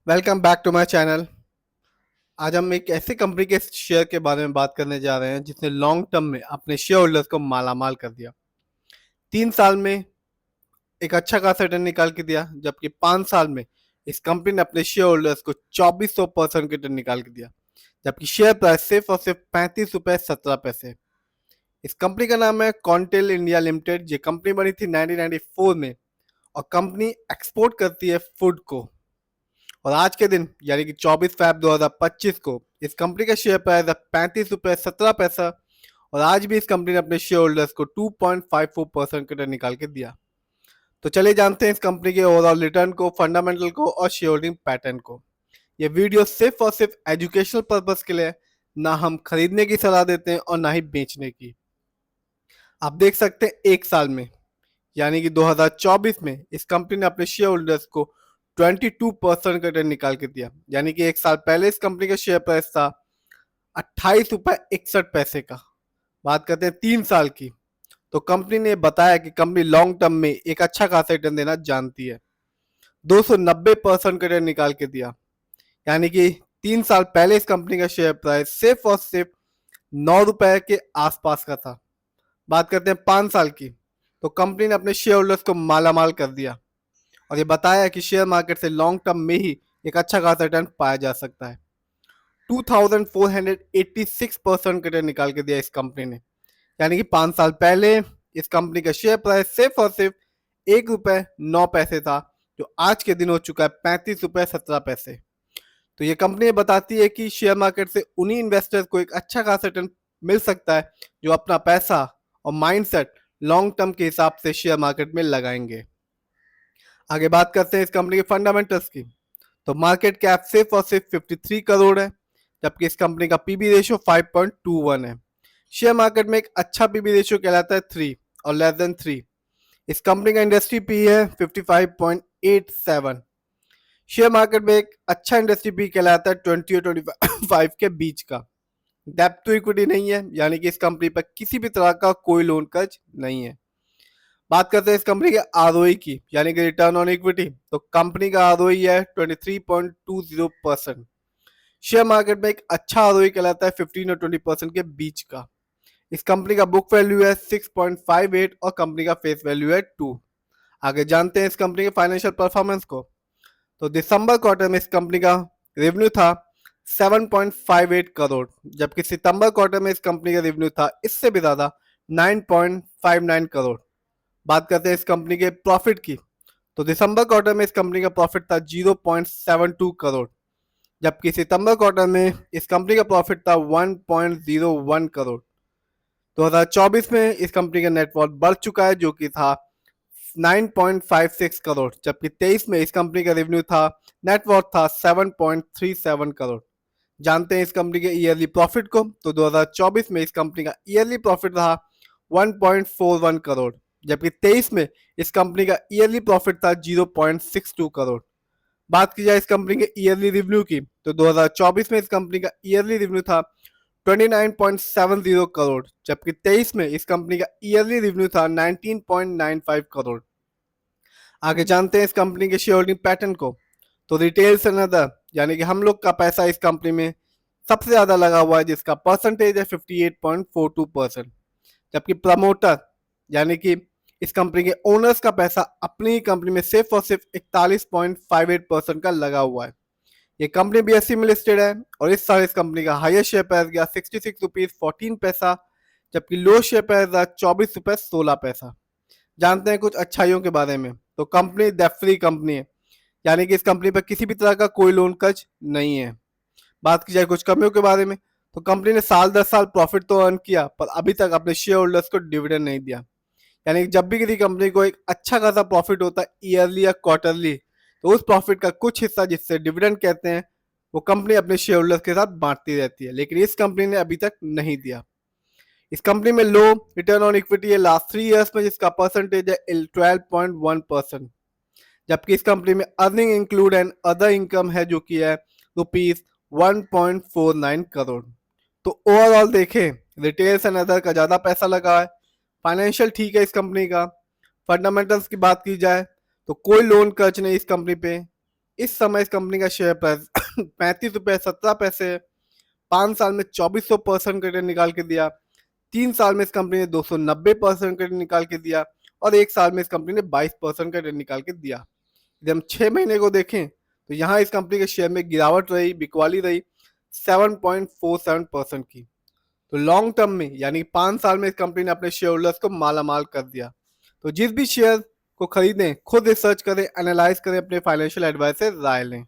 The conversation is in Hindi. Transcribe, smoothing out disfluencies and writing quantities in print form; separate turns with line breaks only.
Welcome back to my channel. आज हम एक ऐसी कंपनी के शेयर के बारे में बात करने जा रहे हैं जिसने लॉन्ग टर्म में अपने शेयर होल्डर्स को मालामाल कर दिया। 3 साल में एक अच्छा खासा रिटर्न निकाल के दिया, जबकि 5 साल में इस कंपनी ने अपने शेयर होल्डर्स को 2400% के रिटर्न निकाल के दिया, जबकि शेयर प्राइस सिर्फ और सिर्फ 35 रुपये 17 पैसे। इस कंपनी का नाम है कॉन्टेल इंडिया लिमिटेड। ये कंपनी बनी थी 1994 में और कंपनी एक्सपोर्ट करती है फूड को। और आज के दिन यानी कि 24 फरवरी 2025 को इस कंपनी का शेयर प्राइस है 35 रुपये 17 पैसा। और आज भी इस कंपनी ने अपने शेयर होल्डर्स को 2.54% का रिटर्न निकाल के दिया। तो चलिए जानते हैं इस कंपनी के ओवरऑल रिटर्न को, फंडामेंटल को और शेयर होल्डिंग पैटर्न को। ये वीडियो सिर्फ और सिर्फ एजुकेशनल पर्पज के लिए, ना हम खरीदने की सलाह देते हैं और ना ही बेचने की। आप देख सकते हैं 1 साल में यानी कि 2024 में इस कंपनी ने अपने शेयर होल्डर्स को 22% का रिटर्न निकाल के दिया। यानी कि 1 साल पहले इस कंपनी का शेयर प्राइस था 28 रुपये 61 पैसे का। बात करते हैं 3 साल की, तो कंपनी ने बताया कि कंपनी लॉन्ग टर्म में एक अच्छा खासा रिटर्न देना जानती है। 290% का रिटर्न निकाल के दिया। यानी कि 3 साल पहले इस कंपनी का शेयर प्राइस सिर्फ और सिर्फ 9 रुपए के आसपास का था। बात करते हैं 5 साल की, तो कंपनी ने अपने शेयर होल्डर्स को मालामाल कर दिया और ये बताया कि शेयर मार्केट से लॉन्ग टर्म में ही एक अच्छा खासा रिटर्न पाया जा सकता है। 2486% का रिटर्न निकाल के दिया इस कंपनी ने। यानी कि 5 साल पहले इस कंपनी का शेयर प्राइस सिर्फ और सिर्फ 1 रुपये 9 पैसे था, जो आज के दिन हो चुका है 35 रुपये 17 पैसे। तो ये कंपनी बताती है कि शेयर मार्केट से उन्हीं इन्वेस्टर्स को एक अच्छा खासा रिटर्न मिल सकता है जो अपना पैसा और माइंडसेट लॉन्ग टर्म के हिसाब से शेयर मार्केट में लगाएंगे। आगे बात करते हैं इस कंपनी के फंडामेंटल्स की। तो मार्केट कैप सिर्फ और सिर्फ 53 करोड़ है, जबकि इस कंपनी का पीबी रेशियो 5.21 है। शेयर मार्केट में एक अच्छा पीबी रेशियो कहलाता है 3 और लेस देन 3। इस कंपनी का इंडस्ट्री पी है 55.87। शेयर मार्केट में एक अच्छा इंडस्ट्री पी कहलाता है 20 और 25 के बीच का। डेप्थ टू इक्विटी नहीं है, यानी कि इस कंपनी पर किसी भी तरह का कोई लोन कर्ज नहीं है। बात करते हैं इस कंपनी के आरओई की, यानी कि रिटर्न ऑन इक्विटी। तो कंपनी का आरओई है 23.20%। शेयर मार्केट में एक अच्छा आरओई कहलाता है 15 और 20% के बीच का। इस कंपनी का बुक वैल्यू है 6.58 और कंपनी का फेस वैल्यू है 2। आगे जानते हैं इस कंपनी के फाइनेंशियल परफॉर्मेंस को। तो दिसंबर क्वार्टर में इस कंपनी का रेवेन्यू था 7.58 करोड़, जबकि सितंबर क्वार्टर में इस कंपनी का रेवेन्यू था इससे भी ज्यादा 9.59 करोड़। बात करते हैं इस कंपनी के प्रॉफिट की। तो दिसंबर क्वार्टर में इस कंपनी का प्रॉफिट था 0.72 करोड़, जबकि सितंबर क्वार्टर में इस कंपनी का प्रॉफिट था 1.01 करोड़। 2024 में इस कंपनी का नेटवर्थ बढ़ चुका है, जो कि था 9.56 करोड़, जबकि 23 में इस कंपनी का रेवेन्यू था, नेटवर्थ था 7.37 करोड़। जानते हैं इस कंपनी के ईयरली प्रॉफिट को। तो 2024 में इस कंपनी का ईयरली प्रॉफिट रहा 1.41 करोड़, जबकि 23 में इस कंपनी का ईयरली प्रॉफिट था 0.62 करोड़। बात की जाए इस कंपनी के ईयरली रिवेन्यू की, तो 2024 में इस कंपनी का ईयरली रिवेन्यू था 29.70 करोड़, जबकि 23 में इस कंपनी का ईयरली रिवेन्यू था 19.95 करोड़। आगे जानते हैं इस कंपनी के शेयर होल्डिंग पैटर्न को। तो रिटेल्स एंड अदर, यानी कि हम लोग का पैसा इस कंपनी में सबसे ज्यादा लगा हुआ है, जिसका परसेंटेज है 58.42%। जबकि प्रमोटर यानी कि इस कंपनी के ओनर्स का पैसा अपनी ही कंपनी में सिर्फ और सिर्फ 41.58% का लगा हुआ है। ये कंपनी बीएससी में लिस्टेड है और इस साल इस कंपनी का हाईएस्ट शेयर प्राइस गया 66 रुपीज 14 पैसा, जबकि लो शेयर प्राइस रहा 24 रुपए 16 पैसा। जानते हैं कुछ अच्छाइयों के बारे में। तो कंपनी डेट फ्री कंपनी है, यानी कि इस कंपनी पर किसी भी तरह का कोई लोन कर्ज नहीं है। बात की जाए कुछ कमियों के बारे में, तो कंपनी ने साल दर साल प्रॉफिट तो अर्न किया, पर अभी तक अपने शेयर होल्डर्स को डिविडेंड नहीं दिया। यानी कि जब भी किसी कंपनी को एक अच्छा खासा प्रॉफिट होता है ईयरली या क्वार्टरली, तो उस प्रॉफिट का कुछ हिस्सा, जिससे डिविडेंड कहते हैं, वो कंपनी अपने शेयर होल्डर्स के साथ बांटती रहती है, लेकिन इस कंपनी ने अभी तक नहीं दिया। इस कंपनी में लो रिटर्न ऑन इक्विटी है लास्ट 3 ईयर्स में, जिसका परसेंटेज है 12.1%। जबकि इस कंपनी में earning include and other income है, जो कि है ₹1.49 करोड़। तो ओवरऑल देखें, रिटेल्स एंड अदर का ज्यादा पैसा लगा है, फाइनेंशियल ठीक है इस कंपनी का। फंडामेंटल्स की बात की जाए तो कोई लोन कर्ज नहीं इस कंपनी पे, इस समय इस कंपनी का शेयर प्राइस 35 रुपये 17 पैसे है। 5 साल में 2400% का रिटर्न निकाल के दिया। 3 साल में इस कंपनी ने 290% का रिटर्न निकाल के दिया और 1 साल में इस कंपनी ने 22% का रिटर्न निकाल के दिया। यदि हम 6 महीने को देखें तो यहाँ इस कंपनी के शेयर में गिरावट रही, बिकवाली रही 7.47% की। तो लॉन्ग टर्म में यानी 5 साल में इस कंपनी ने अपने शेयर होल्डर्स को मालामाल कर दिया। तो जिस भी शेयर को खरीदें खुद रिसर्च करें, एनालाइज करें, अपने फाइनेंशियल एडवाइस से राय लें।